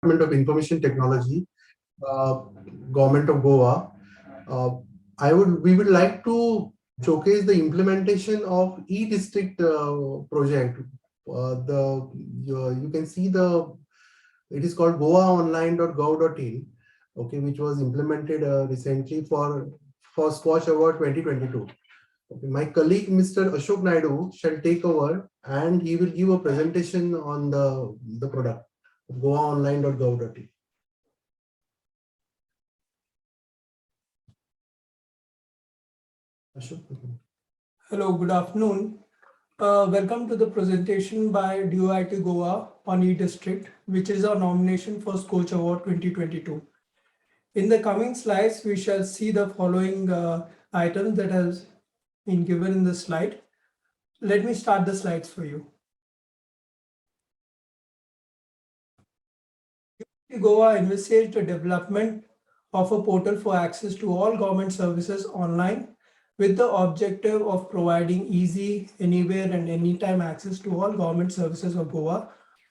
Department of Information Technology, Government of Goa. We would like to showcase the implementation of e-district project. You can see it is called goaonline.gov.in, okay, which was implemented recently for SKOCH Award 2022. Okay, my colleague Mr. Ashok Naidu shall take over and he will give a presentation on the product goaonline.gov.in. Ashok. Hello, good afternoon. Welcome to the presentation by DOIT Goa on e-district, which is our nomination for SKOCH Award 2022. In the coming slides, we shall see the following items that has been given in the slide. Let me start the slides for you. Goa envisaged the development of a portal for access to all government services online with the objective of providing easy, anywhere and anytime access to all government services of Goa,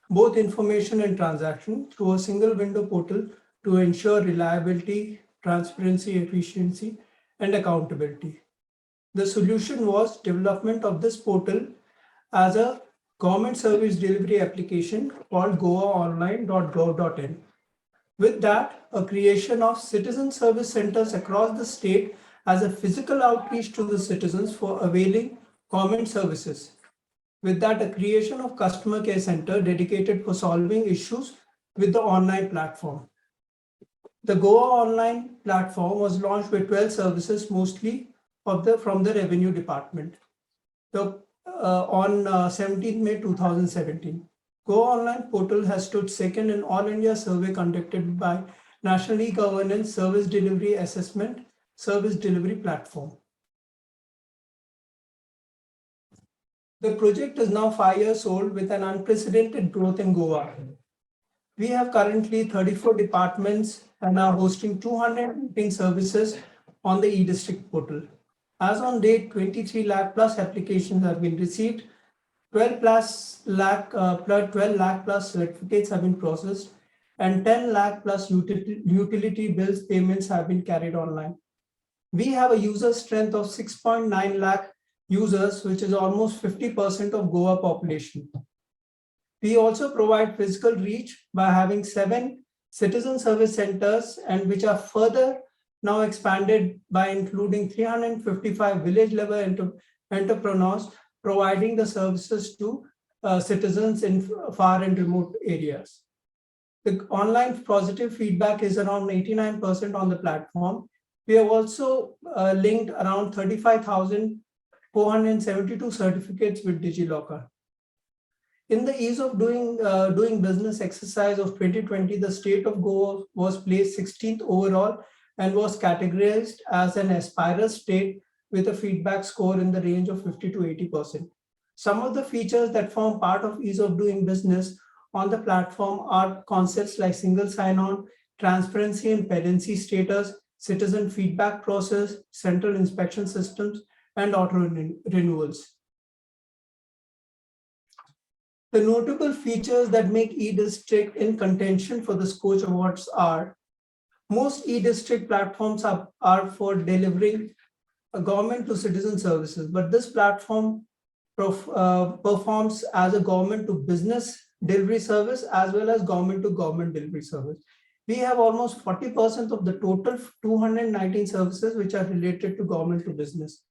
both information and transaction through a single window portal to ensure reliability, transparency, efficiency, and accountability. The solution was development of this portal as a government service delivery application called goaonline.gov.in. With that, a creation of citizen service centers across the state as a physical outreach to the citizens for availing government services. With that, a creation of customer care center dedicated for solving issues with the online platform. The Goa Online platform was launched with 12 services, mostly from the Revenue Department on 17 May 2017. Goa Online portal has stood second in All India survey conducted by National E-Governance Service Delivery Assessment Service Delivery Platform. The project is now 5 years old with an unprecedented growth in Goa. We have currently 34 departments and are hosting 218 services on the e-district portal. As on date, 23 lakh plus applications have been received, 12 lakh plus certificates have been processed, and 10 lakh plus utility bills payments have been carried online. We have a user strength of 6.9 lakh users, which is almost 50% of Goa population. We also provide physical reach by having 7 citizen service centers, and which are further now expanded by including 355 village level entrepreneurs providing the services to citizens in far and remote areas. The online positive feedback is around 89% on the platform. We have also linked around 35,472 certificates with DigiLocker. In the ease of doing business exercise of 2020, the state of Goa was placed 16th overall and was categorized as an aspirant state with a feedback score in the range of 50 to 80%. Some of the features that form part of ease of doing business on the platform are concepts like single sign-on, transparency and pendency status, citizen feedback process, central inspection systems, and auto renewals. The notable features that make e-district in contention for the SKOCH Awards are: most e-district platforms are for delivering a government to citizen services, but this platform performs as a government to business delivery service as well as government to government delivery service. We have almost 40% of the total 219 services which are related to government to business.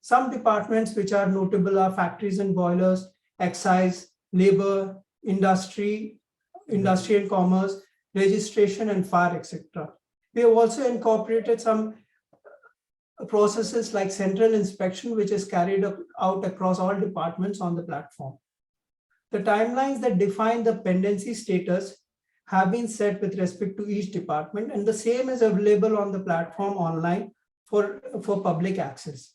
Some departments which are notable are factories and boilers, excise, labor, industry and commerce, registration and fire, etc. We have also incorporated some processes like central inspection, which is carried out across all departments on the platform. The timelines that define the pendency status have been set with respect to each department, and the same is available on the platform online for public access.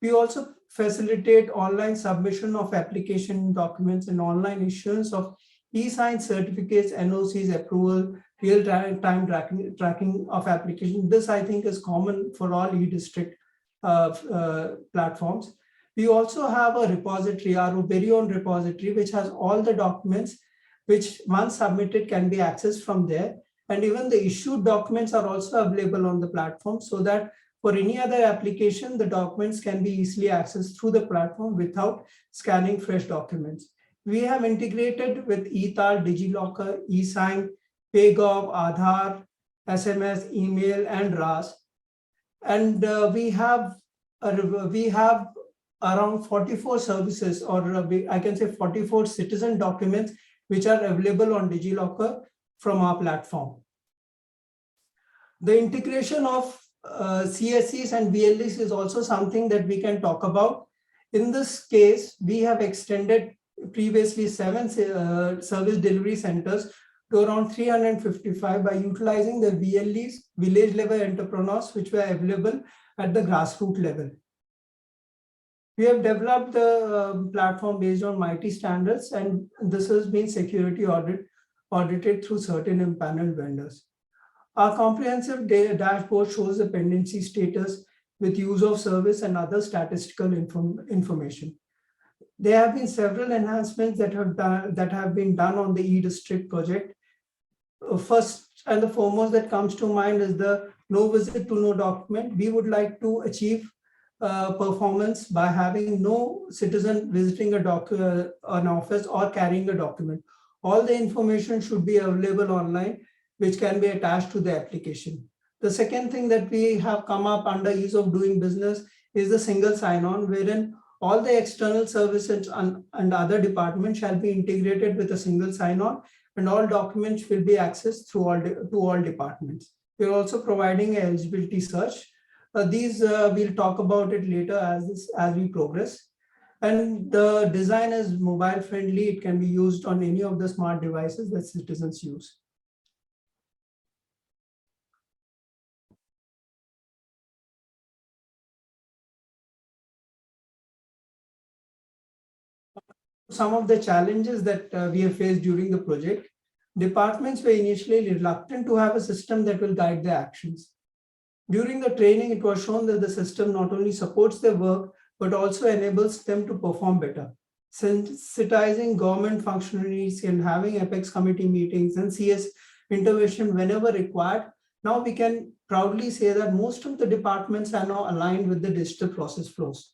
We also facilitate online submission of application documents and online issuance of e-signed certificates, NOCs, approval, real-time tracking of application. This, I think, is common for all e-district platforms. We also have a repository, our very own repository, which has all the documents which once submitted can be accessed from there. And even the issued documents are also available on the platform, so that for any other application, the documents can be easily accessed through the platform without scanning fresh documents. We have integrated with eTAL, DigiLocker, eSign, PayGov, Aadhaar, SMS, email, and RAS. And we have around 44 services, or I can say 44 citizen documents, which are available on DigiLocker from our platform. The integration of CSCs and VLEs is also something that we can talk about. In this case, we have extended previously 7 service delivery centers to around 355 by utilizing the VLEs, village level entrepreneurs, which were available at the grassroots level. We have developed the platform based on MITRE standards, and this has been security audited through certain empaneled vendors. Our comprehensive dashboard shows the pendency status with use of service and other statistical information. There have been several enhancements that have been done on the e-district project. First and the foremost that comes to mind is the no visit to no document. We would like to achieve performance by having no citizen visiting an office or carrying a document. All the information should be available online, which can be attached to the application. The second thing that we have come up under ease of doing business is the single sign-on, wherein all the external services and other departments shall be integrated with a single sign-on, and all documents will be accessed to all departments. We're also providing an eligibility search. We'll talk about it later as we progress. And the design is mobile friendly. It can be used on any of the smart devices that citizens use. Some of the challenges that we have faced during the project. Departments were initially reluctant to have a system that will guide their actions. During the training, it was shown that the system not only supports their work, but also enables them to perform better. Sensitizing government functionaries and having Apex committee meetings and CS intervention whenever required, now we can proudly say that most of the departments are now aligned with the digital process flows.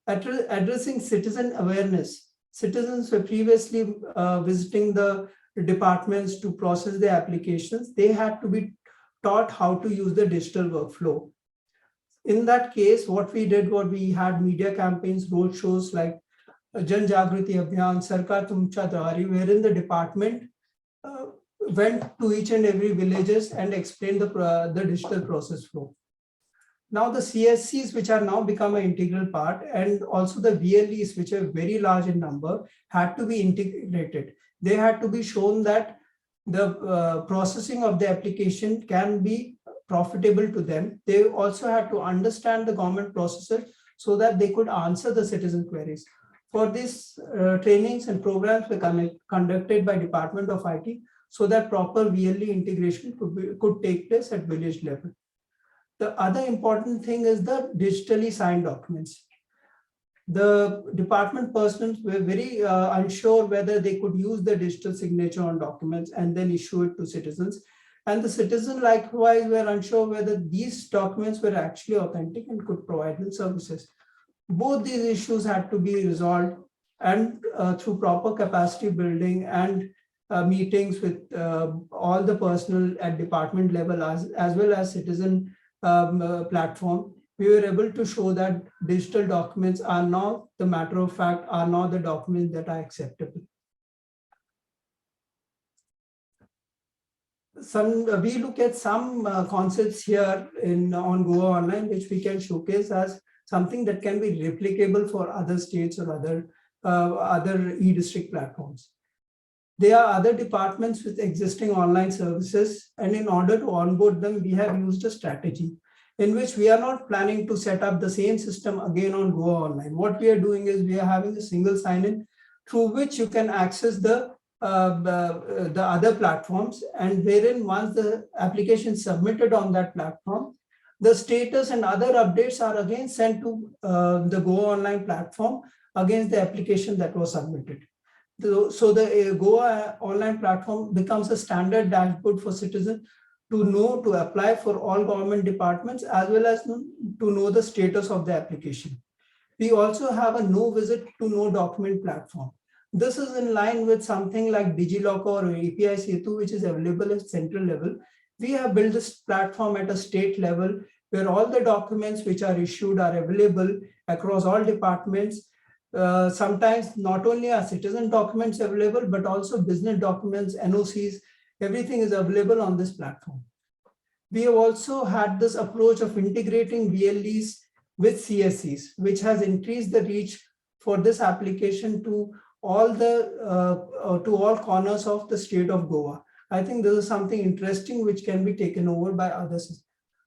Addressing citizen awareness. Citizens were previously visiting the departments to process their applications. They had to be taught how to use the digital workflow. In that case, what we did was we had media campaigns, road shows like Jan Jagriti Abhiyan, Sarkar Tumcha Dwari, wherein the department went to each and every villages and explained the digital process flow. Now the CSCs, which are now become an integral part, and also the VLEs, which are very large in number, had to be integrated. They had to be shown that the processing of the application can be profitable to them. They also had to understand the government processes so that they could answer the citizen queries. For these trainings and programs were conducted by Department of IT so that proper VLE integration could take place at village level. The other important thing is the digitally signed documents. The department personnel were very unsure whether they could use the digital signature on documents and then issue it to citizens. And the citizens likewise were unsure whether these documents were actually authentic and could provide them services. Both these issues had to be resolved, and through proper capacity building and meetings with all the personnel at department level as well as citizen platform, we were able to show that digital documents are now, the matter of fact, are now the documents that are acceptable. We look at some concepts here on Goa Online, which we can showcase as something that can be replicable for other states or other e-district platforms. There are other departments with existing online services, and in order to onboard them, we have used a strategy in which we are not planning to set up the same system again on Goa Online. What we are doing is we are having a single sign-in through which you can access the other platforms, and wherein once the application is submitted on that platform, the status and other updates are again sent to the Goa Online platform against the application that was submitted. So the Goa online platform becomes a standard dashboard for citizens to know to apply for all government departments, as well as to know the status of the application. We also have a no visit to no document platform. This is in line with something like DigiLocker or API Setu, which is available at central level. We have built this platform at a state level where all the documents which are issued are available across all departments. Sometimes not only are citizen documents available, but also business documents, NOCs, everything is available on this platform. We have also had this approach of integrating BLEs with CSCs, which has increased the reach for this application to all corners of the state of Goa. I think this is something interesting which can be taken over by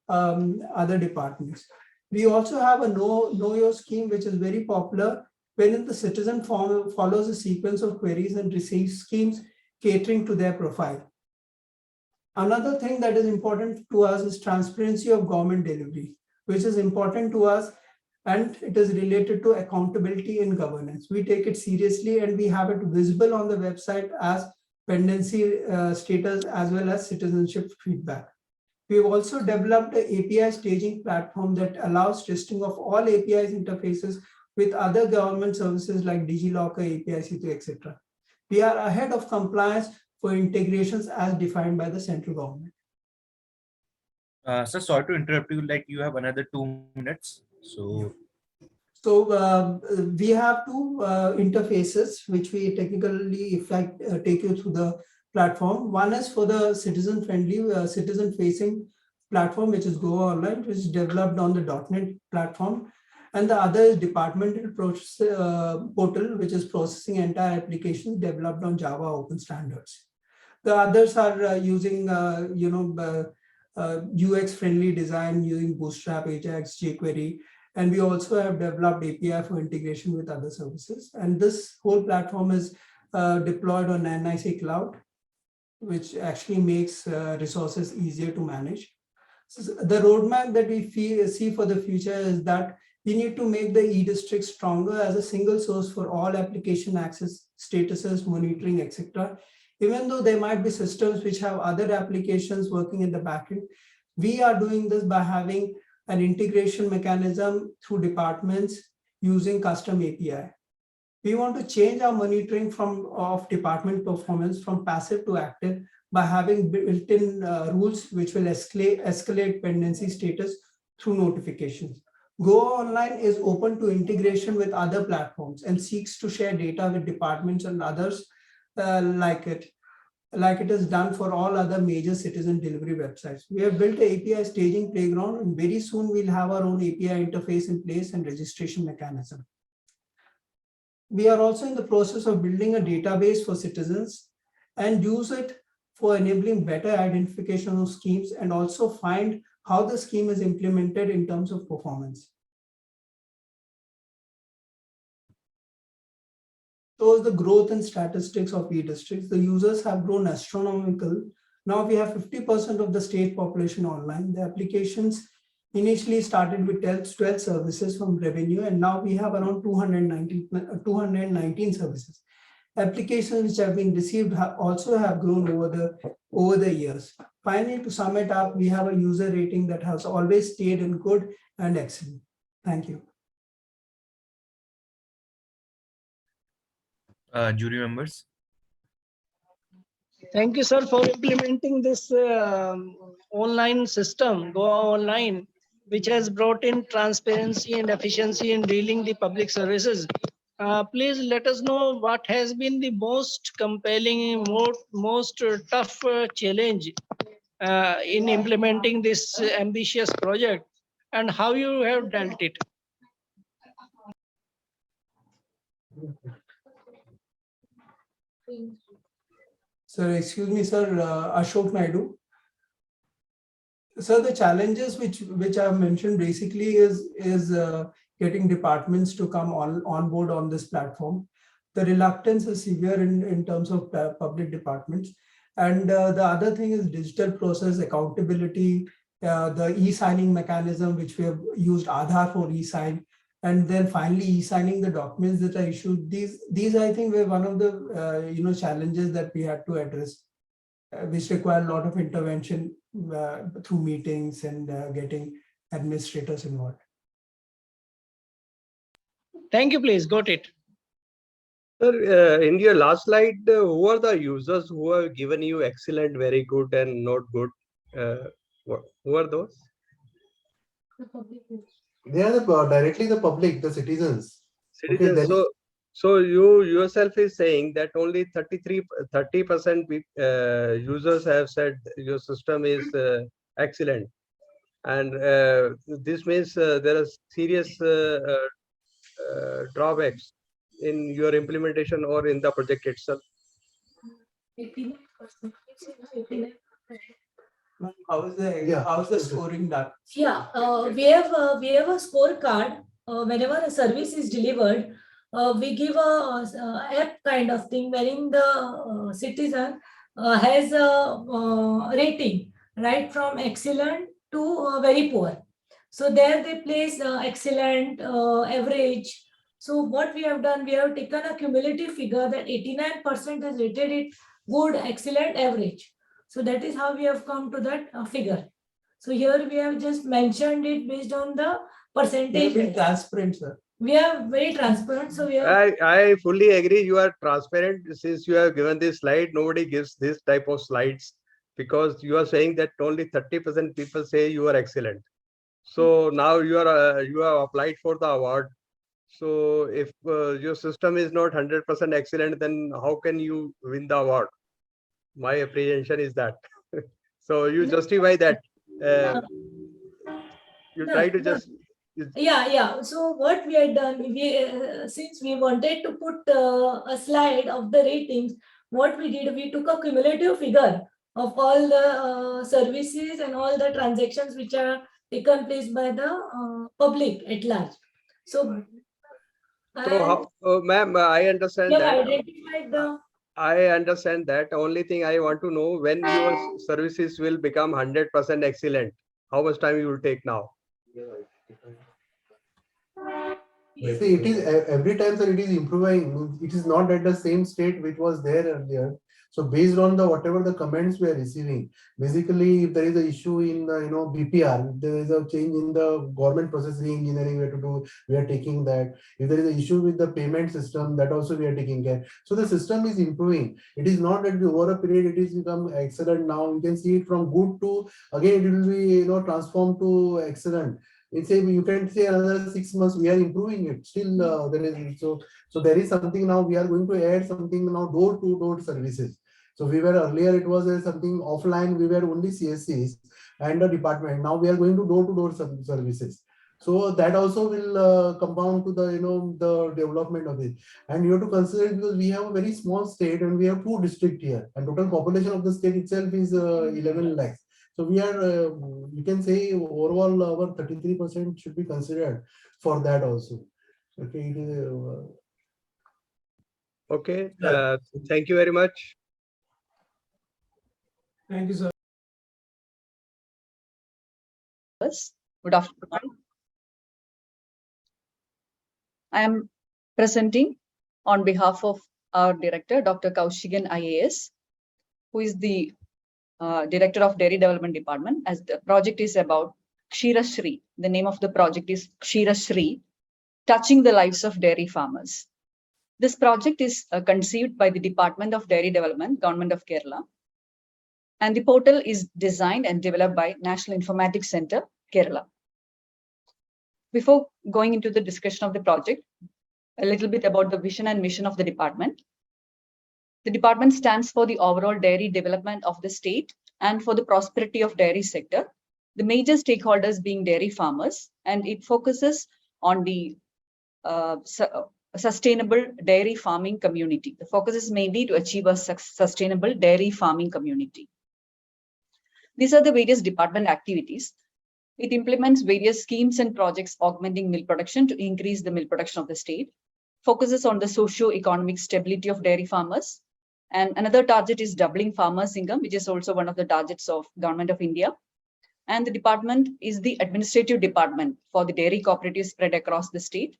other departments. We also have a know your scheme, which is very popular, wherein the citizen follows a sequence of queries and receives schemes catering to their profile. Another thing that is important to us is transparency of government delivery, which is important to us, and it is related to accountability and governance. We take it seriously and we have it visible on the website as pendency status as well as citizenship feedback. We have also developed an API staging platform that allows testing of all APIs interfaces with other government services like DigiLocker, API Setu, etc. We are ahead of compliance for integrations as defined by the central government. Sir, sorry to interrupt you, like you have another 2 minutes. So we have two interfaces, which we technically, if I take you through the platform. One is for the citizen-friendly, citizen-facing platform, which is Goa Online, which is developed on the .NET platform. And the other is departmental portal, which is processing entire applications developed on Java open standards. The others are using UX-friendly design using Bootstrap, Ajax, jQuery. And we also have developed API for integration with other services. And this whole platform is deployed on NIC Cloud, which actually makes resources easier to manage. So the roadmap that we see for the future is that we need to make the e-district stronger as a single source for all application access, statuses, monitoring, etc. Even though there might be systems which have other applications working in the backend, we are doing this by having an integration mechanism through departments using custom API. We want to change our monitoring of department performance from passive to active by having built-in rules which will escalate pendency status through notifications. Goa Online is open to integration with other platforms and seeks to share data with departments and others like it is done for all other major citizen delivery websites. We have built an API staging playground, and very soon we'll have our own API interface in place and registration mechanism. We are also in the process of building a database for citizens and use it for enabling better identification of schemes and also find how the scheme is implemented in terms of performance. Shows the growth and statistics of e-districts. The users have grown astronomical. Now we have 50% of the state population online. The applications initially started with 12 services from revenue, and now we have around 219 services. Applications which have been received also have grown over the years. Finally, to sum it up, we have a user rating that has always stayed in good and excellent. Thank you. Jury members. Thank you, sir, for implementing this online system, Goa Online, which has brought in transparency and efficiency in dealing the public services. Please let us know what has been the most compelling, most tough challenge in implementing this ambitious project, and how you have dealt it. Sir, excuse me, sir, Ashok Naidu. So the challenges which I've mentioned basically is getting departments to come on board on this platform. The reluctance is severe in terms of public departments. And the other thing is digital process accountability, the e-signing mechanism, which we have used Aadhaar for e-sign. and then finally e-signing the documents that are issued. These I think were one of the challenges that we had to address, which require a lot of intervention through meetings and getting administrators involved. Thank you, please. Got it. Sir, in your last slide, who are the users who have given you excellent, very good, and not good? Who are those? They are directly the public, the citizens. Okay, Citizens. So you yourself is saying that only 30% users have said your system is excellent, and this means there are serious drawbacks in your implementation or in the project itself. How's the scoring done? Yeah, we have a scorecard. Whenever a service is delivered, we give a app kind of thing wherein the citizen has a rating, right from excellent to very poor. So there they place excellent, average. So what we have done, we have taken a cumulative figure that 89% has rated it good, excellent, average. So that is how we have come to that figure. So here we have just mentioned it based on the percentage. Be transparent, sir. We are very transparent. So we are. I fully agree. You are transparent. Since you have given this slide, nobody gives this type of slides because you are saying that only 30% people say you are excellent. So now you have applied for the award. So if your system is not 100% excellent, then how can you win the award? My apprehension is that. So you justify that. You try to just. Yeah. So what we had done, since we wanted to put a slide of the ratings, what we did, we took a cumulative figure of all the services and all the transactions which are taken place by the public at large. So Ma'am, I understand that. Identified the. I understand that. Only thing I want to know, when your services will become 100% excellent, how much time you will take now? See, it is every time that it is improving. It is not at the same state which was there earlier. So based on the whatever the comments we are receiving, basically if there is an issue in BPR, if there is a change in the government processing engineering we have to do, we are taking that. If there is an issue with the payment system, that also we are taking care. So the system is improving. It is not that over a period it is become excellent now. You can see it from good to again it will be transformed to excellent. It's you can say another 6 months we are improving it. Still there is so there is something now we are going to add something now door-to-door services. So we were earlier it was something offline, we were only CSCs and a department. Now we are going to door-to-door services. So that also will compound to the the development of it. And you have to consider it because we have a very small state and we have 2 districts here, and total population of the state itself is 11 lakhs. So we are, you can say overall our 33% should be considered for that also. Okay. Okay. Thank you very much. Thank you, sir. Good afternoon. I am presenting on behalf of our director, Dr. Kaushigan IAS, who is the Director of Dairy Development Department, as the project is about Kshira Shri. The name of the project is Kshira Shri, touching the lives of dairy farmers. This project is conceived by the Department of Dairy Development, Government of Kerala. And the portal is designed and developed by National Informatics Center, Kerala. Before going into the discussion of the project, a little bit about the vision and mission of the department. The department stands for the overall dairy development of the state and for the prosperity of dairy sector, the major stakeholders being dairy farmers, and it focuses on the sustainable dairy farming community. The focus is mainly to achieve a sustainable dairy farming community. These are the various department activities. It implements various schemes and projects augmenting milk production to increase the milk production of the state, focuses on the socio-economic stability of dairy farmers. And another target is doubling farmers' income, which is also one of the targets of Government of India. And the department is the administrative department for the dairy cooperatives spread across the state.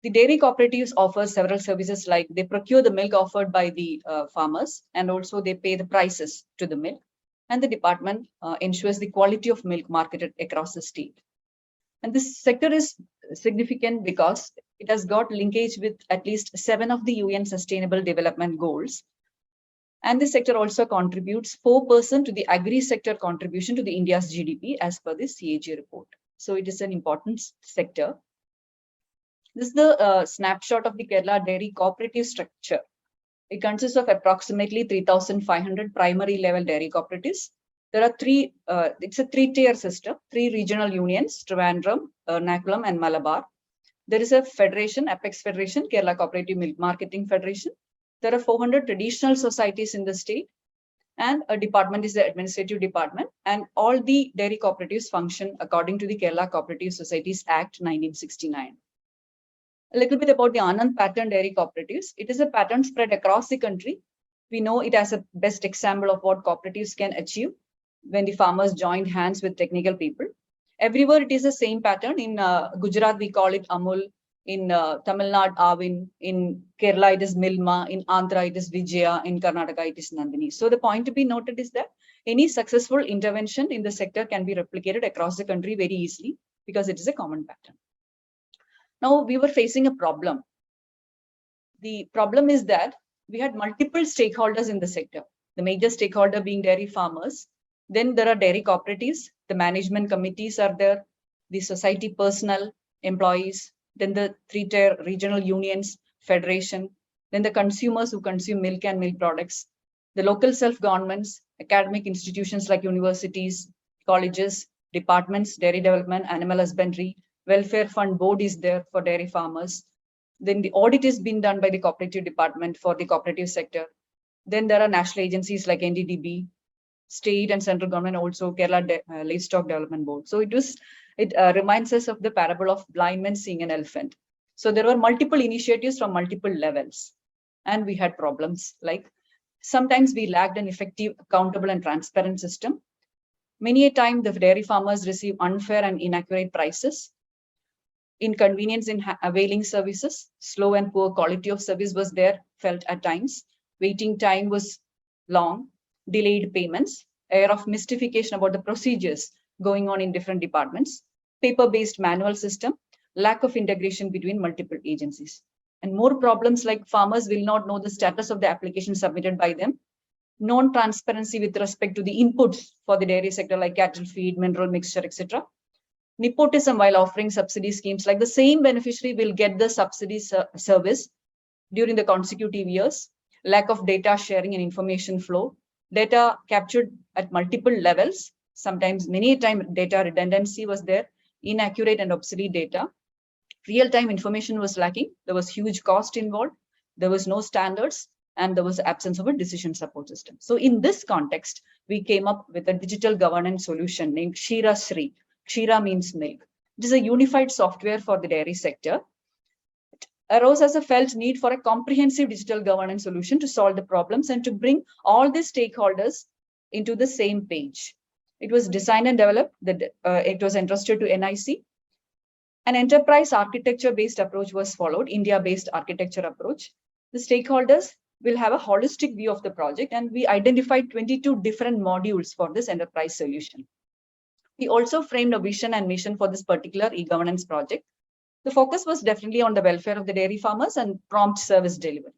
The dairy cooperatives offer several services, like they procure the milk offered by the farmers, and also they pay the prices to the milk. And the department ensures the quality of milk marketed across the state. And this sector is significant because it has got linkage with at least 7 of the UN Sustainable Development Goals. And this sector also contributes 4% to the agri sector contribution to the India's GDP as per the CAG report. So it is an important sector. This is the snapshot of the Kerala dairy cooperative structure. It consists of approximately 3,500 primary level dairy cooperatives. There are it's a 3-tier system, 3 regional unions, Trivandrum, Ernakulam, and Malabar. There is a federation, Apex Federation, Kerala Cooperative Milk Marketing Federation. There are 400 traditional societies in the state, and a department is the administrative department, and all the dairy cooperatives function according to the Kerala Cooperative Societies Act 1969. A little bit about the Anand pattern dairy cooperatives. It is a pattern spread across the country. We know it as a best example of what cooperatives can achieve when the farmers joined hands with technical people. Everywhere it is the same pattern. In Gujarat, we call it Amul. In Tamil Nadu, Avin. In Kerala, it is Milma. In Andhra, it is Vijaya. In Karnataka, it is Nandini. So the point to be noted is that any successful intervention in the sector can be replicated across the country very easily because it is a common pattern. Now, we were facing a problem. The problem is that we had multiple stakeholders in the sector, the major stakeholder being dairy farmers. Then there are dairy cooperatives, the management committees are there, the society personnel, employees, then the 3-tier regional unions, federation, then the consumers who consume milk and milk products, the local self-governments, academic institutions like universities, colleges, departments, dairy development, animal husbandry, welfare fund board is there for dairy farmers. Then the audit is being done by the cooperative department for the cooperative sector. Then there are national agencies like NDDB, state and central government, also Kerala Livestock Development Board. So it reminds us of the parable of blind man seeing an elephant. So there were multiple initiatives from multiple levels, and we had problems like sometimes we lacked an effective, accountable, and transparent system. Many a time the dairy farmers receive unfair and inaccurate prices. Inconvenience in availing services, slow and poor quality of service was there, felt at times. Waiting time was long, delayed payments, air of mystification about the procedures going on in different departments, paper-based manual system, lack of integration between multiple agencies. And more problems like farmers will not know the status of the application submitted by them, non-transparency with respect to the inputs for the dairy sector like cattle feed, mineral mixture, etc. Nepotism while offering subsidy schemes, like the same beneficiary will get the subsidy service during the consecutive years, lack of data sharing and information flow, data captured at multiple levels, sometimes many times data redundancy was there, inaccurate and obsolete data, real-time information was lacking, there was huge cost involved, there was no standards, and there was absence of a decision support system. So in this context, we came up with a digital governance solution named Kshira Sri. Kshira means milk. It is a unified software for the dairy sector. It arose as a felt need for a comprehensive digital governance solution to solve the problems and to bring all the stakeholders into the same page. It was designed and developed, it was entrusted to NIC. An enterprise architecture-based approach was followed, India-based architecture approach. The stakeholders will have a holistic view of the project, and we identified 22 different modules for this enterprise solution. We also framed a vision and mission for this particular e-governance project. The focus was definitely on the welfare of the dairy farmers and prompt service delivery.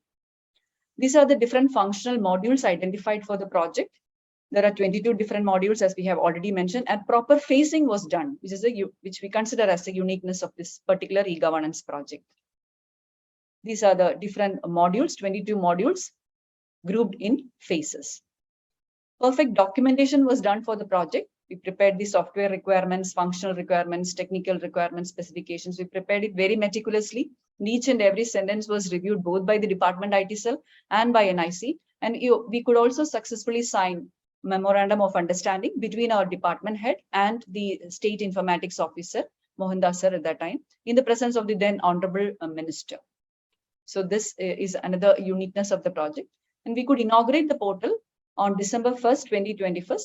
These are the different functional modules identified for the project. There are 22 different modules, as we have already mentioned, and proper phasing was done, which we consider as the uniqueness of this particular e-governance project. These are the different modules, 22 modules grouped in phases. Perfect documentation was done for the project. We prepared the software requirements, functional requirements, technical requirements, specifications. We prepared it very meticulously. Each and every sentence was reviewed both by the department IT cell and by NIC. And we could also successfully sign memorandum of understanding between our department head and the state informatics officer, Mohandas sir, at that time, in the presence of the then honorable minister. So this is another uniqueness of the project. And we could inaugurate the portal on December 1st, 2021,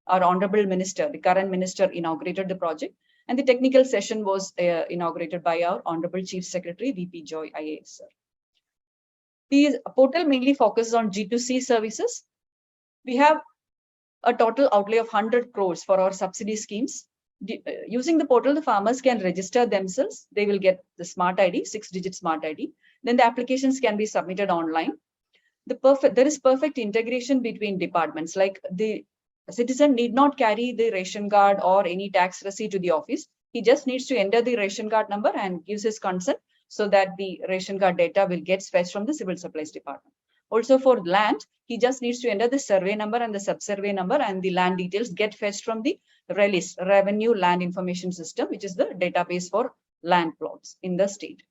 our honorable minister, the current minister, inaugurated the project, and the technical session was inaugurated by our honorable Chief Secretary, VP Joy IAS, sir. The portal mainly focuses on G2C services. We have a total outlay of 100 crores for our subsidy schemes. Using the portal, the farmers can register themselves. They will get the smart ID, 6-digit smart ID. Then the applications can be submitted online. There is perfect integration between departments. Like the citizen need not carry the ration card or any tax receipt to the office. He just needs to enter the ration card number and gives his consent so that the ration card data will get fetched from the civil supplies department. Also for land, he just needs to enter the survey number and the sub-survey number, and the land details get fetched from the RELIS, Revenue Land Information System, which is the database for land plots in the state.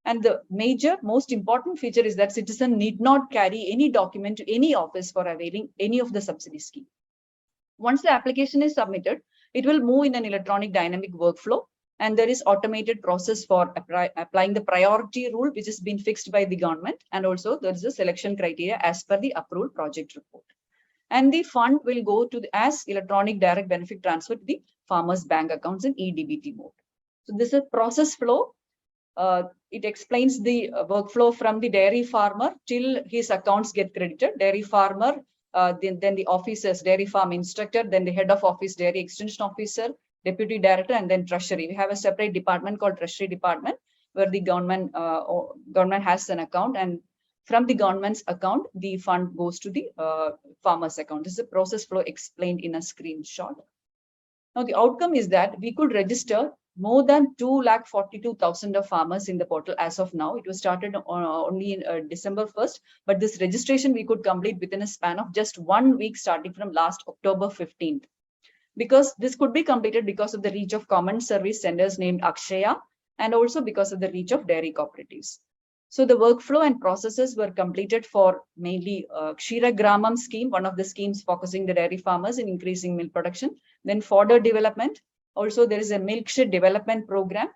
And the major, most important feature is that citizen need not carry any document to any office for availing any of the subsidy scheme. Once the application is submitted, it will move in an electronic dynamic workflow, and there is automated process for applying the priority rule, which has been fixed by the government. And also there is a selection criteria as per the approved project report. And the fund will go to as electronic direct benefit transfer to the farmers' bank accounts in eDBT mode. So this is process flow. It explains the workflow from the dairy farmer till his accounts get credited. Dairy farmer, then the officers, dairy farm instructor, then the head of office, dairy extension officer, deputy director, and then treasury. We have a separate department called treasury department, where the government has an account, and from the government's account, the fund goes to the farmer's account. This is a process flow explained in a screenshot. Now the outcome is that we could register more than 2,42,000 of farmers in the portal as of now. It was started only in December 1st, but this registration we could complete within a span of just 1 week starting from last October 15th. Because this could be completed because of the reach of common service centers named Akshaya, and also because of the reach of dairy cooperatives. So the workflow and processes were completed for mainly Kshira Gramam scheme, one of the schemes focusing the dairy farmers in increasing milk production. Then fodder development. Also, there is a milkshed development program.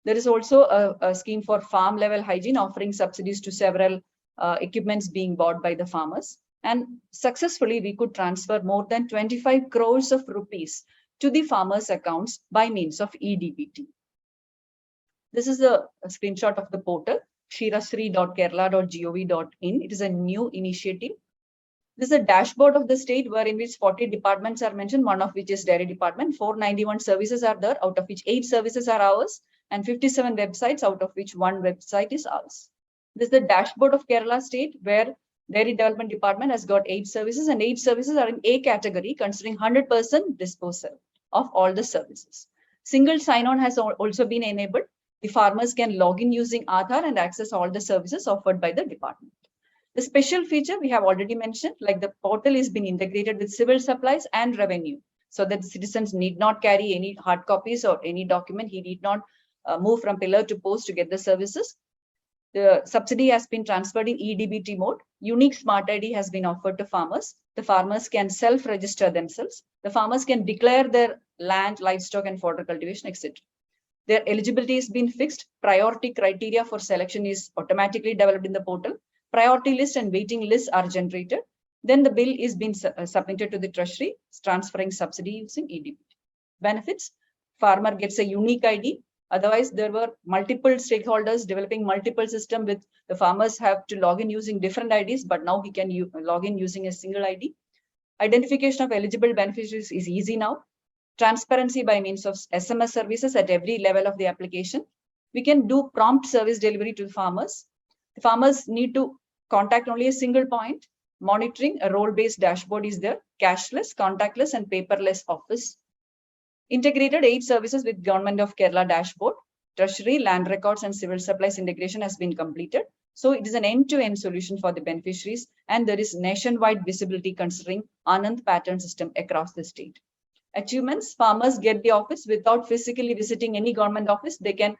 There is also a scheme for farm level hygiene, offering subsidies to several equipments being bought by the farmers. And successfully, we could transfer more than 25 crores of rupees to the farmers' accounts by means of eDBT. This is a screenshot of the portal, kshirasri.kerala.gov.in. It is a new initiative. This is a dashboard of the state wherein which 40 departments are mentioned, one of which is dairy department. 491 services are there, out of which 8 services are ours, and 57 websites, out of which 1 website is ours. This is the dashboard of Kerala state, where Dairy Development Department has got 8 services, and 8 services are in A category, considering 100% disposal of all the services. Single sign-on has also been enabled. The farmers can log in using Aadhaar and access all the services offered by the department. The special feature we have already mentioned, like the portal is being integrated with civil supplies and revenue, so that the citizens need not carry any hard copies or any document. He need not move from pillar to post to get the services. The subsidy has been transferred in eDBT mode. Unique smart ID has been offered to farmers. The farmers can self-register themselves. The farmers can declare their land, livestock, and fodder cultivation, etc. Their eligibility has been fixed. Priority criteria for selection is automatically developed in the portal. Priority list and waiting lists are generated. Then the bill is being submitted to the treasury, transferring subsidy using eDBT. Benefits: farmer gets a unique ID. Otherwise, there were multiple stakeholders developing multiple systems with the farmers have to log in using different IDs, but now he can log in using a single ID. Identification of eligible beneficiaries is easy now. Transparency by means of SMS services at every level of the application. We can do prompt service delivery to the farmers. The farmers need to contact only a single point. Monitoring, a role-based dashboard is there. Cashless, contactless, and paperless office. Integrated 8 services with Government of Kerala dashboard. Treasury, land records, and civil supplies integration has been completed. So it is an end-to-end solution for the beneficiaries, and there is nationwide visibility considering Anand pattern system across the state. Achievements: farmers get the office without physically visiting any government office. They can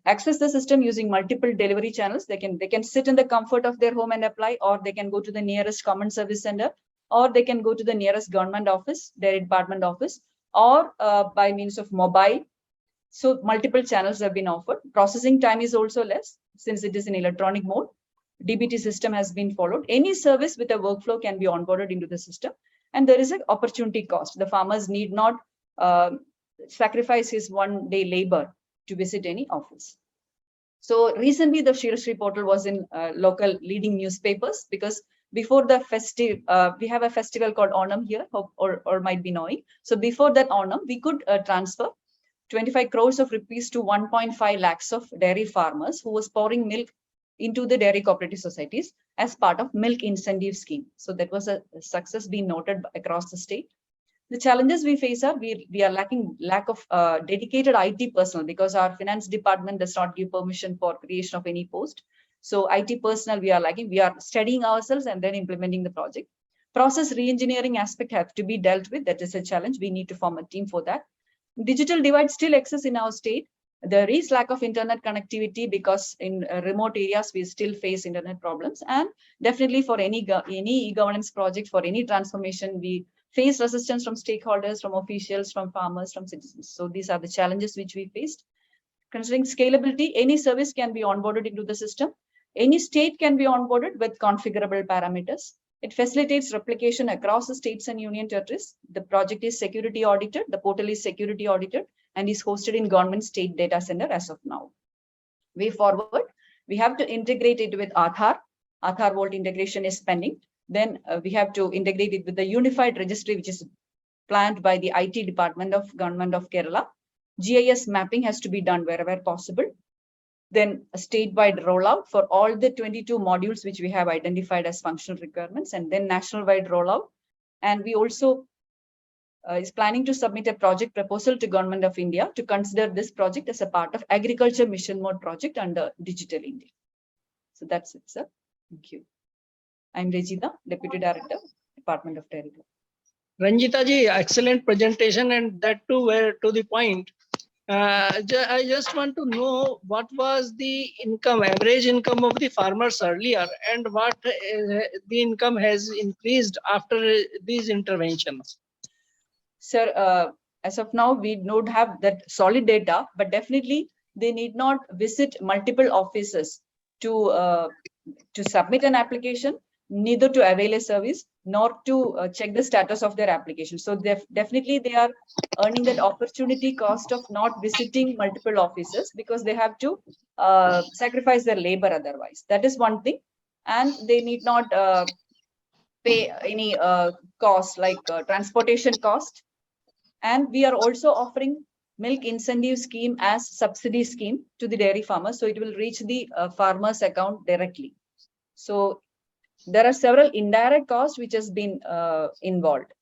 access the system using multiple delivery channels. They can sit in the comfort of their home and apply, or they can go to the nearest common service center, or they can go to the nearest government office, dairy department office, or by means of mobile. So multiple channels have been offered. Processing time is also less since it is in electronic mode. DBT system has been followed. Any service with a workflow can be onboarded into the system. And there is an opportunity cost. The farmers need not sacrifice his one-day labor to visit any office. So recently the Shirashri portal was in local leading newspapers, because before the festive, we have a festival called Onam here, or might be knowing. So before that Onam, we could transfer 25 crores of rupees to 1.5 lakhs of dairy farmers who was pouring milk into the dairy cooperative societies as part of milk incentive scheme. So that was a success being noted across the state. The challenges we face are we are lack of dedicated IT personnel, because our finance department does not give permission for creation of any post. So IT personnel we are lacking. We are studying ourselves and then implementing the project. Process re-engineering aspect have to be dealt with. That is a challenge. We need to form a team for that. Digital divide still exists in our state. There is lack of internet connectivity, because in remote areas we still face internet problems. And definitely for any e-governance project, for any transformation, we face resistance from stakeholders, from officials, from farmers, from citizens. So these are the challenges which we faced. Considering scalability, any service can be onboarded into the system. Any state can be onboarded with configurable parameters. It facilitates replication across the states and union territories. The project is security audited. The portal is security audited and is hosted in government state data center as of now. Way forward, we have to integrate it with Aadhaar. Aadhaar Vault integration is pending. Then we have to integrate it with the unified registry, which is planned by the IT department of Government of Kerala. GIS mapping has to be done wherever possible. Then a statewide rollout for all the 22 modules which we have identified as functional requirements, and then national-wide rollout. And we also is planning to submit a project proposal to Government of India to consider this project as a part of Agriculture Mission Mode project under Digital India. So that's it, sir. Thank you. I'm Rejita, Deputy Director, Department of Dairy. Ranjita ji, excellent presentation, and that too were to the point. I just want to know what was the income, average income of the farmers earlier, and what the income has increased after these interventions. Sir, as of now, we don't have that solid data, but definitely they need not visit multiple offices to submit an application, neither to avail a service, nor to check the status of their application. So definitely they are earning that opportunity cost of not visiting multiple offices, because they have to sacrifice their labor otherwise. That is one thing. And they need not pay any cost like transportation cost. And we are also offering milk incentive scheme as subsidy scheme to the dairy farmers. So it will reach the farmer's account directly. So there are several indirect costs which has been involved,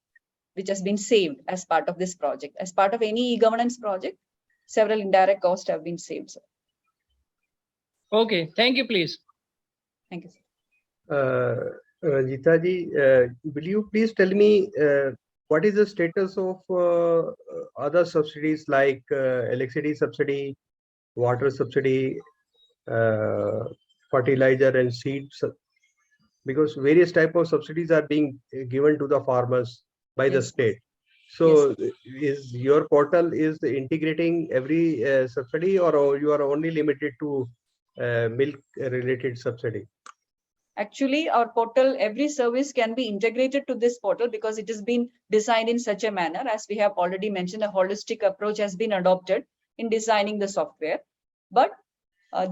which has been saved as part of this project. As part of any e-governance project, several indirect costs have been saved, sir. Okay, thank you, please. Thank you, sir. Ranjita ji, will you please tell me what is the status of other subsidies like electricity subsidy, water subsidy, fertilizer and seeds? Because various type of subsidies are being given to the farmers by the state. So is your portal is integrating every subsidy, or you are only limited to milk related subsidy? Actually, our portal, every service can be integrated to this portal, because it has been designed in such a manner, as we have already mentioned, a holistic approach has been adopted in designing the software. But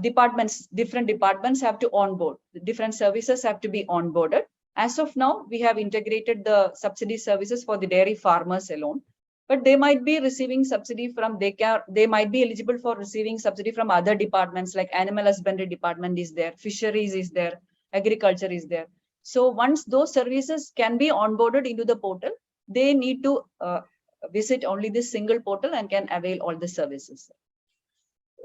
different departments have to onboard. The different services have to be onboarded. As of now, we have integrated the subsidy services for the dairy farmers alone, but they might be receiving subsidy from, they might be eligible for receiving subsidy from other departments, like animal husbandry department is there, fisheries is there, agriculture is there. So once those services can be onboarded into the portal, they need to visit only this single portal and can avail all the services.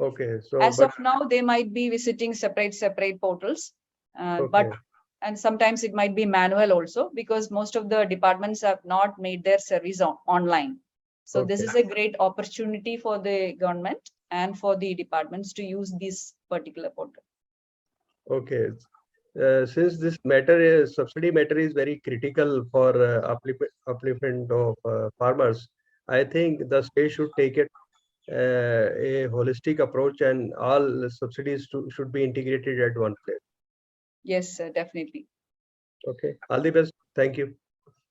Okay, so as of now, they might be visiting separate portals, but and sometimes it might be manual also, because most of the departments have not made their service online. So this is a great opportunity for the government and for the departments to use this particular portal. Okay. Since this matter is subsidy matter is very critical for upliftment of farmers, I think the state should take it a holistic approach, and all subsidies should be integrated at one place. Yes, sir, definitely. Okay, all the best. Thank you.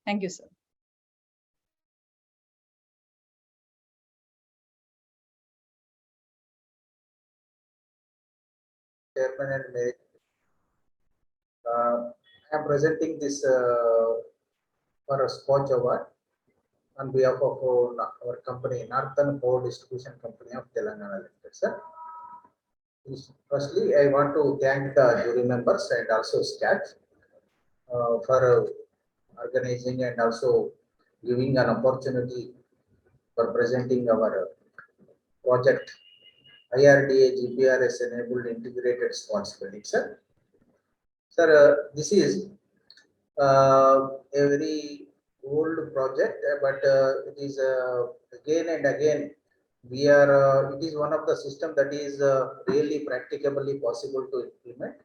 Thank you, sir. Chairman and Mayor. I am presenting this for a SKOCH Award on behalf of our company, Northern Power Distribution Company of Telangana Limited, sir. Firstly, I want to thank the jury members and also staff for organizing and also giving an opportunity for presenting our project IRDA GPRS enabled integrated SKOCH building, sir. Sir, this is a very old project, but it is again and again we are. It is one of the system that is really practicably possible to implement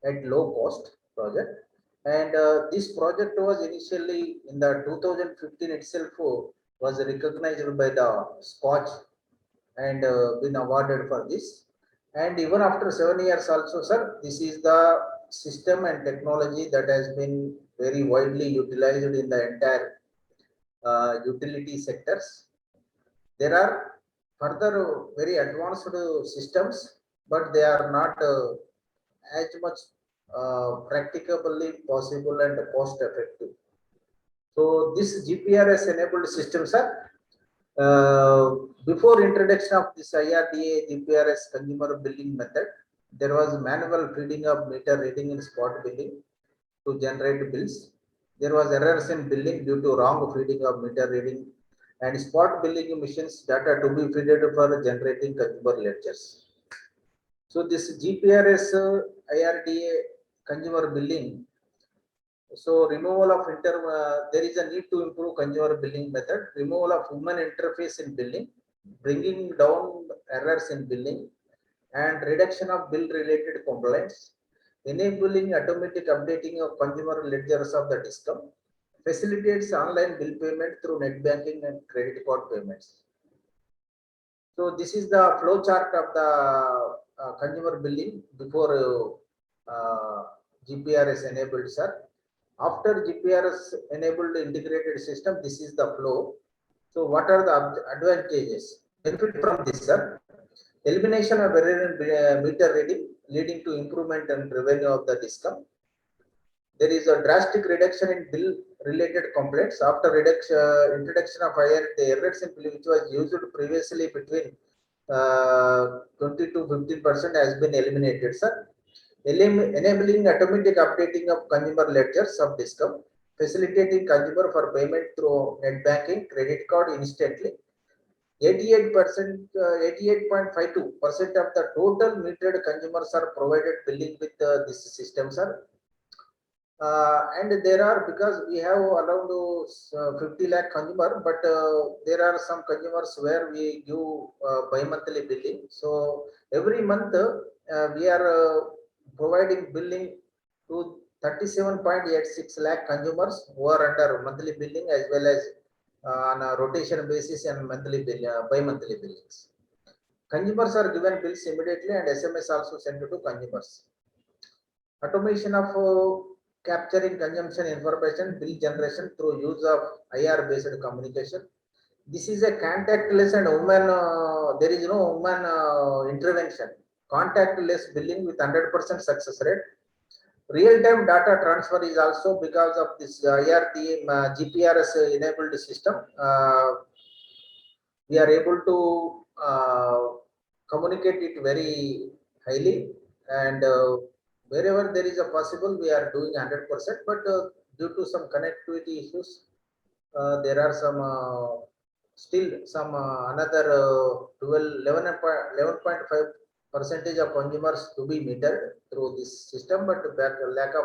at low cost project. And this project was initially in the 2015 itself was recognized by the SKOCH and been awarded for this. And even after 7 years also, sir, this is the system and technology that has been very widely utilized in the entire utility sectors. There are further very advanced systems, but they are not as much practicably possible and cost effective. So this GPRS enabled system, sir, before introduction of this IRDA GPRS consumer billing method, there was manual feeding of meter reading in spot billing to generate bills. There was errors in billing due to wrong feeding of meter reading and spot billing machines data to be fed for generating consumer ledgers. So this GPRS IRDA consumer billing. So removal of there is a need to improve consumer billing method, removal of human interface in billing, bringing down errors in billing, and reduction of bill related complaints, enabling automatic updating of consumer ledgers of the DISCOM, facilitates online bill payment through net banking and credit card payments. So this is the flow chart of the consumer billing before GPRS enabled, sir. After GPRS enabled integrated system, this is the flow. So what are the advantages? Benefit from this, sir. Elimination of error in meter reading, leading to improvement in revenue of the DISCOM. There is a drastic reduction in bill related complaints after introduction of the errors in bill, which was used previously between 20 to 15% has been eliminated, sir. Enabling automatic updating of consumer ledgers of DISCOM, facilitating consumer for payment through net banking, credit card instantly. 88%, 88.52% of the total metered consumers are provided billing with this system, sir. And there are, because we have around 50 lakh consumer, but there are some consumers where we give bi-monthly billing. So every month we are providing billing to 37.86 lakh consumers who are under monthly billing as well as on a rotation basis and monthly bill, bi-monthly billings. Consumers are given bills immediately and SMS also sent to consumers. Automation of capturing consumption information, bill generation through use of IR based communication. This is a contactless and human, there is no human intervention. Contactless billing with 100% success rate. Real-time data transfer is also because of this IRDA GPRS enabled system. We are able to communicate it very highly, and wherever there is a possible, we are doing 100%. But due to some connectivity issues, there are some still some another 11.5% of consumers to be metered through this system, but lack of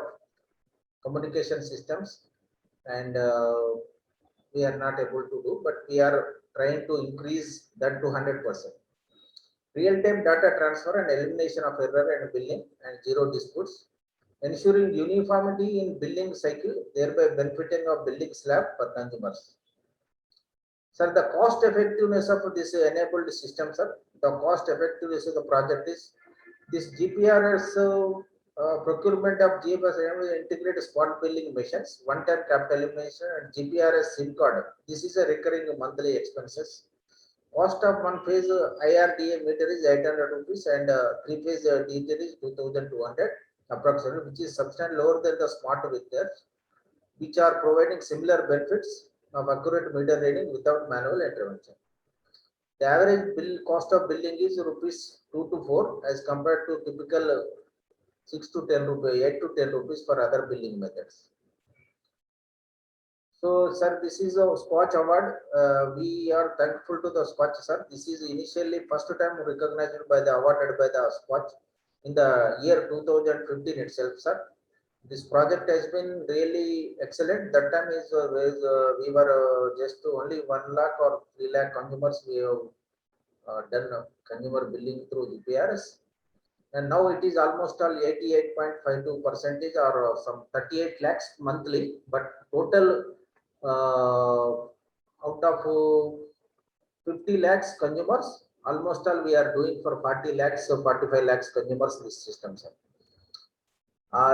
communication systems, and we are not able to do, but we are trying to increase that to 100%. Real-time data transfer and elimination of error and billing and zero disputes, ensuring uniformity in billing cycle, thereby benefiting of billing slab for consumers. Sir, the cost effectiveness of this enabled system, sir, the cost effectiveness of the project is this GPRS procurement of GPRS integrated spot billing machines, one-time capital elimination and GPRS SIM card. This is a recurring monthly expenses. Cost of one phase IRDA meter is 800 rupees and three phase DTR is 2200 approximately, which is substantially lower than the smart meters, which are providing similar benefits of accurate meter reading without manual intervention. The average bill cost of billing is rupees 2 to 4 as compared to typical 6 to 10 rupees, 8 to 10 rupees for other billing methods. So, sir, this is a SKOCH award. We are thankful to the SKOCH, sir. This is initially first time recognized by the awarded by the SKOCH in the year 2015 itself, sir. This project has been really excellent. That time is we were just only 1 lakh or 3 lakh consumers we have done consumer billing through the PRS. And now it is almost all 88.52% or some 38 lakhs monthly, but total out of 50 lakhs consumers, almost all we are doing for 40 lakhs or 45 lakhs consumers this system, sir.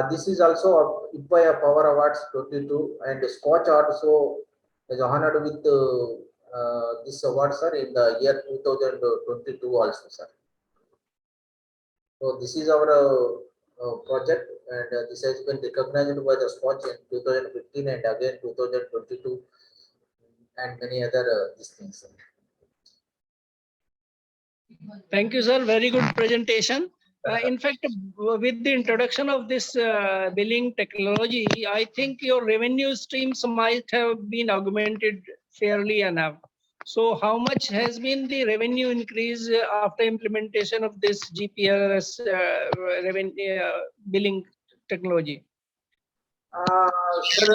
This is also IPA Power Awards 22 and SKOCH also is honored with this award, sir, in the year 2022 also, sir. So this is our project, and this has been recognized by the SKOCH in 2015 and again 2022 and many other these things. Thank you, sir. Very good presentation. In fact, with the introduction of this billing technology, I think your revenue streams might have been augmented fairly enough. So how much has been the revenue increase after implementation of this GPRS revenue billing technology? Sir,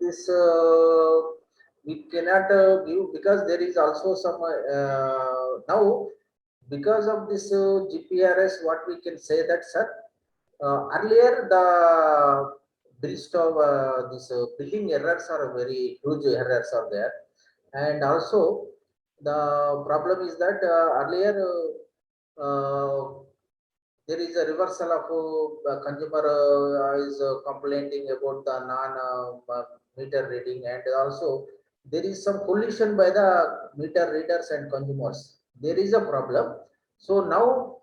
this we cannot give because there is also some now because of this GPRS. What we can say that, sir, earlier the bills of this billing errors are very huge errors are there, and also the problem is that earlier there is a reversal of consumer is complaining about the non meter reading, and also there is some collision by the meter readers and consumers. There is a problem. So now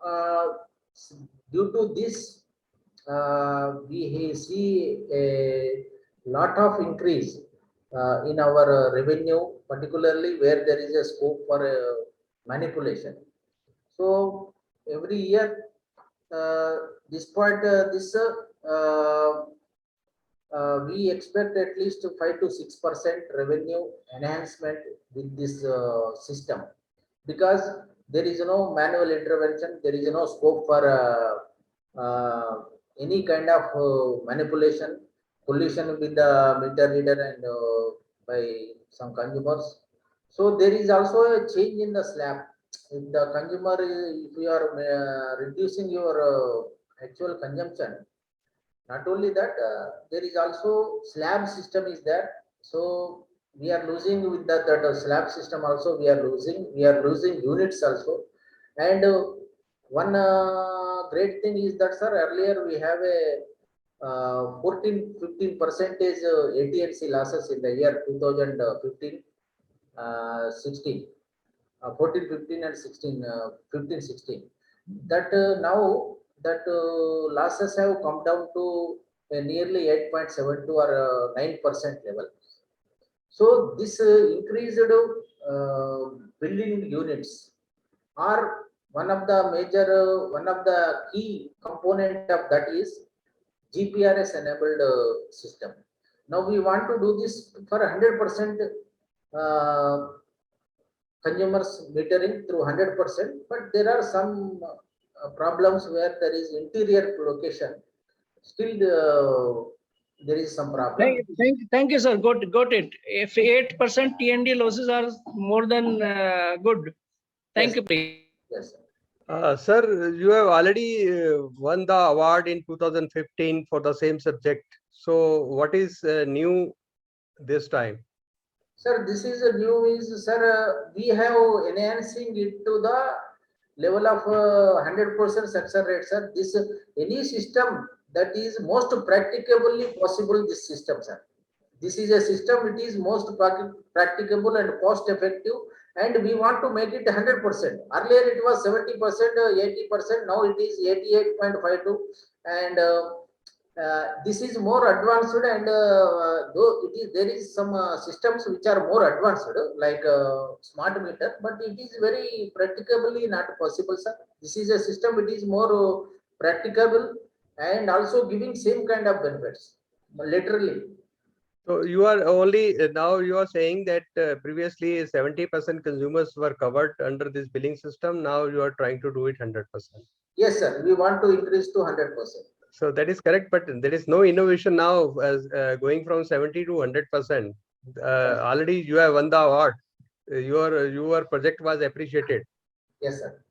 due to this we see a lot of increase in our revenue, particularly where there is a scope for manipulation. So every year despite this we expect at least 5 to 6% revenue enhancement with this system, because there is no manual intervention, there is no scope for any kind of manipulation, collision with the meter reader and by some consumers. So there is also a change in the slab. If the consumer, if you are reducing your actual consumption, not only that, there is also slab system is there. So we are losing with that slab system also. We are losing units also. And one great thing is that, sir, earlier we have a 14-15% AT&C losses in the year 2015 16. 14, 15 and 16, 15, 16. That now that losses have come down to nearly 8.72 or 9% level. So this increased billing units are one of the major, one of the key component of that is GPRS enabled system. Now we want to do this for 100% consumers metering through 100%, but there are some problems where there is interior location. Still, there is some problem. Thank you, sir. Got it. If 8% TND losses are more than good. Thank Yes. you. Yes. Sir, you have already won the award in 2015 for the same subject. So what is new this time? Sir, this is a new is, sir, we have enhancing it to the level of 100% success rate, sir. This any system that is most practicably possible, this system, sir. This is a system, it is most practicable and cost effective and we want to make it 100%. Earlier it was 70%, 80%. Now it is 88.52, and this is more advanced, and though it is, there is some systems which are more advanced, like smart meter, but it is very practicably not possible, sir. This is a system which is more practicable and also giving same kind of benefits, literally. So you are only now you are saying that previously 70% consumers were covered under this billing system. Now you are trying to do it 100%. Yes, sir. We want to increase to 100%. So that is correct, but there is no innovation now as going from 70 to 100%. Already you have won the award. Your project was appreciated. Yes, sir.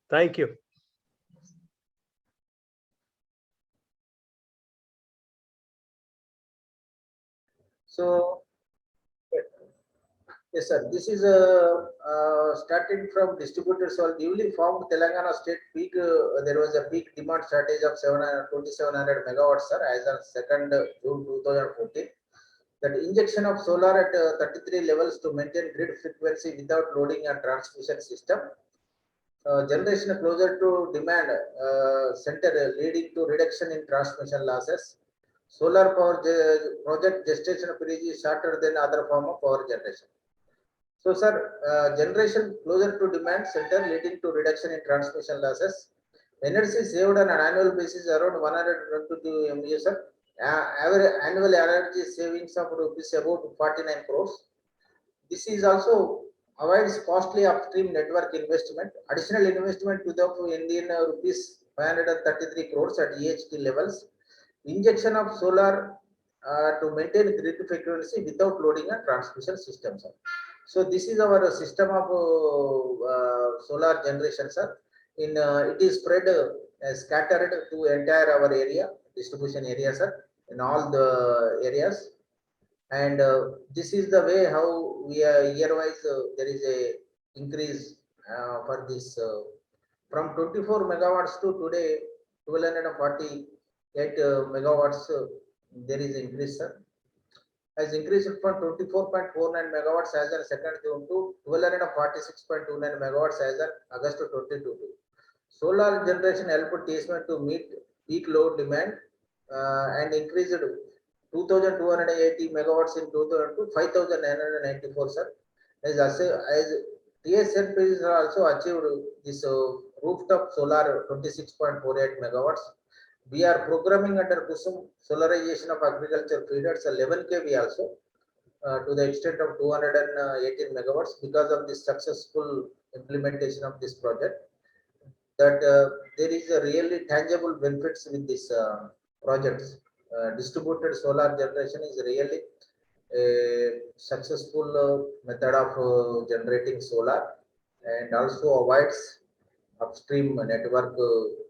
Thank you. So, yes, sir. This is started from distributors. So, newly formed Telangana State peak. There was a peak demand shortage of 2,700 megawatts, sir, as of 2nd June 2014. That injection of solar at 33 levels to maintain grid frequency without loading a transmission system. Generation closer to demand center, leading to reduction in transmission losses. Solar power project gestation period is shorter than other form of power generation. So, sir, generation closer to demand center, leading to reduction in transmission losses. Energy saved on an annual basis around 122 MU, sir. Average annual energy savings of rupees about 49 crores. This is also avoids costly upstream network investment. Additional investment to the Indian rupees 533 crores at EHT levels. Injection of solar to maintain grid frequency without loading a transmission system, sir. So this is our system of solar generation, sir. In it is spread scattered to entire our area, distribution area, sir, in all the areas. And this is the way how we are year-wise there is a increase for this from 24 megawatts to today 1248 megawatts. There is increase, sir. Has increased from 24.49 megawatts as of 2nd June to 1246.29 megawatts as of August 2022. Solar generation helped TSM to meet peak load demand and increased 2,280 megawatts in 2002, 5,994, sir. As TSM is also achieved this rooftop solar 26.48 megawatts. We are programming under Kusum solarization of agriculture feeders 11 kV also to the extent of 218 megawatts because of the successful implementation of this project. That there is a really tangible benefits with this projects. Distributed solar generation is really a successful method of generating solar and also avoids upstream network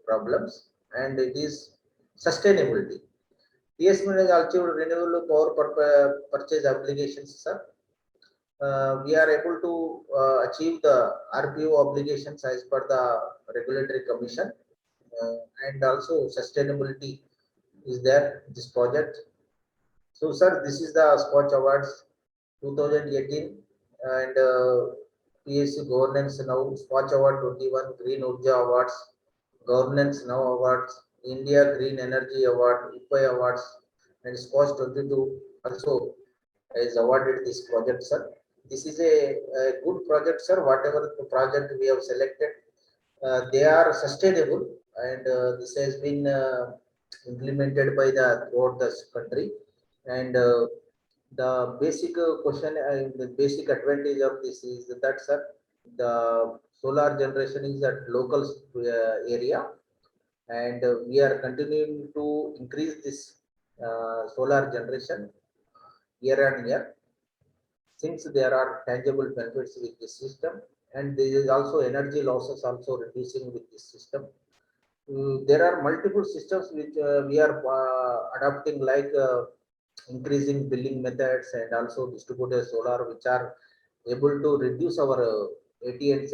problems, and it is sustainability. TSM has achieved renewable power purchase obligations, sir. We are able to achieve the RPO obligations as per the regulatory commission, and also sustainability is there in this project. So, sir, this is the SKOCH Awards 2018, and PSC governance now SKOCH Award 21, Green Urja Awards, Governance Now Awards, India Green Energy Award, UPI Awards, and SKOCH 22 also is awarded this project, sir. This is a good project, sir. Whatever the project we have selected, they are sustainable, and this has been implemented by the throughout the country. And the basic question, the basic advantage of this is that, sir, the solar generation is at local area, and we are continuing to increase this solar generation year on year, since there are tangible benefits with this system, and there is also energy losses also reducing with this system. There are multiple systems which we are adopting, like increasing billing methods and also distributed solar, which are able to reduce our ATN's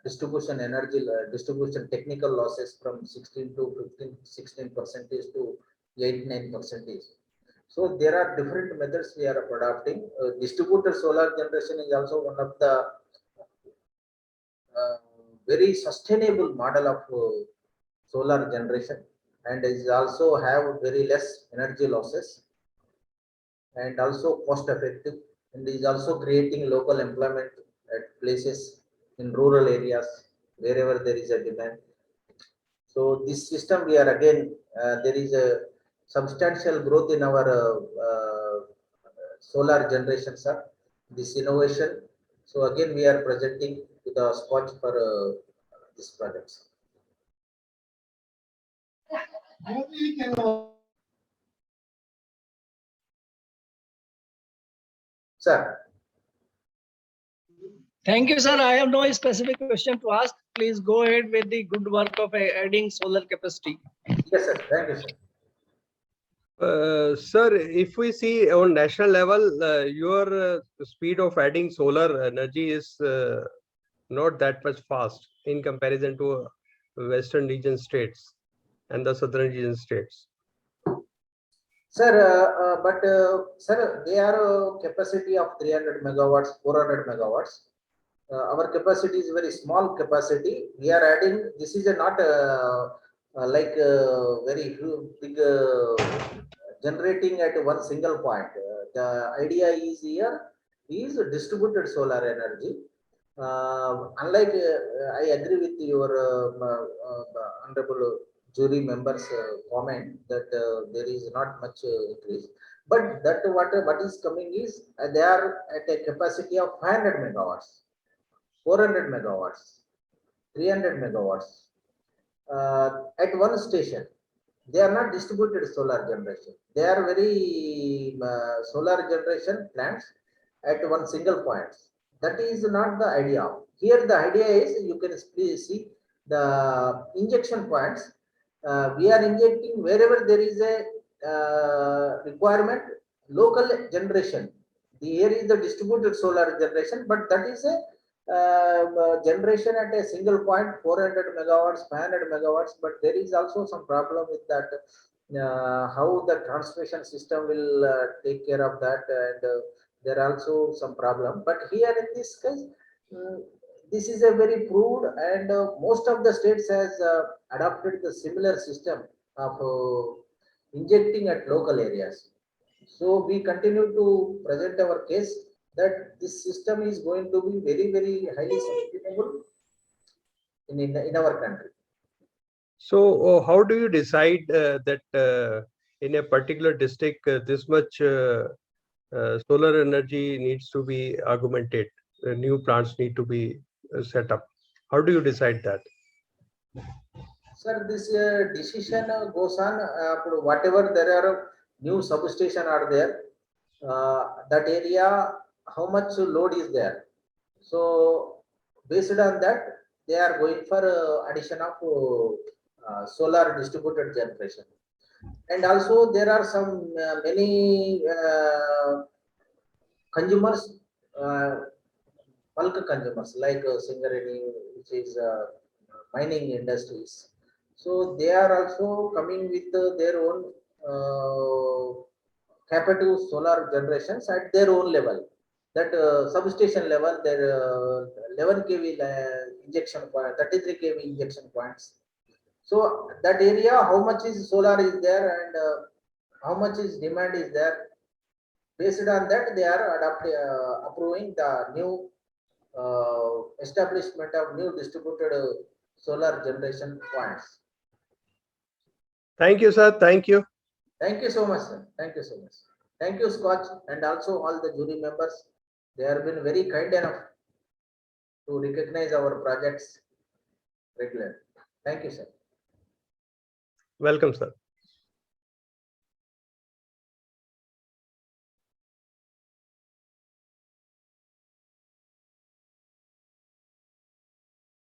distribution energy distribution technical losses from 16 to 15, 16% to 8-9%. So there are different methods we are adopting. Distributed solar generation is also one of the very sustainable model of solar generation, and is also have very less energy losses and also cost effective, and is also creating local employment at places in rural areas wherever there is a demand. So this system we are again there is a substantial growth in our solar generation, sir. This innovation. So again we are presenting to the Scotch for this project. Sir. Thank you, sir. I have no specific question to ask. Please go ahead with the good work of adding solar capacity. Yes, sir. Thank you, sir. Sir, if we see on national level, your speed of adding solar energy is not that much fast in comparison to western region states and the southern region states. Sir, sir, they are capacity of 300 megawatts, 400 megawatts. Our capacity is very small capacity. We are adding. This is a not like very big generating at one single point. The idea is here is distributed solar energy. Unlike, I agree with your honorable jury members' comment that there is not much increase, but that what is coming is they are at a capacity of 500 megawatts, 400 megawatts, 300 megawatts at one station. They are not distributed solar generation. They are very solar generation plants at one single point. That is not the idea. Here the idea is you can see the injection points. We are injecting wherever there is a requirement, local generation. Here is the distributed solar generation, but that is a generation at a single point, 400 megawatts, 500 megawatts, but there is also some problem with that, how the transmission system will take care of that, and there are also some problem. But here in this case, this is a very proved, and most of the states has adopted the similar system of injecting at local areas. So we continue to present our case that this system is going to be very, very highly sustainable in our country. So how do you decide that in a particular district this much solar energy needs to be augmented, new plants need to be set up? How do you decide that? Sir, this decision goes on whatever there are new substation are there, that area, how much load is there. So based on that, they are going for addition of solar distributed generation. And also there are some many consumers, bulk consumers like Singareni, which is mining industries. So they are also coming with their own captive solar generations at their own level. That substation level, their 11 kV injection point, 33 kV injection points. So that area, how much is solar is there, and how much is demand is there. Based on that, they are approving the new establishment of new distributed solar generation points. Thank you, sir. Thank you. Thank you so much, sir. Thank you so much. Thank you, Scotch, and also all the jury members. They have been very kind enough to recognize our projects regularly. Thank you, sir. Welcome, sir.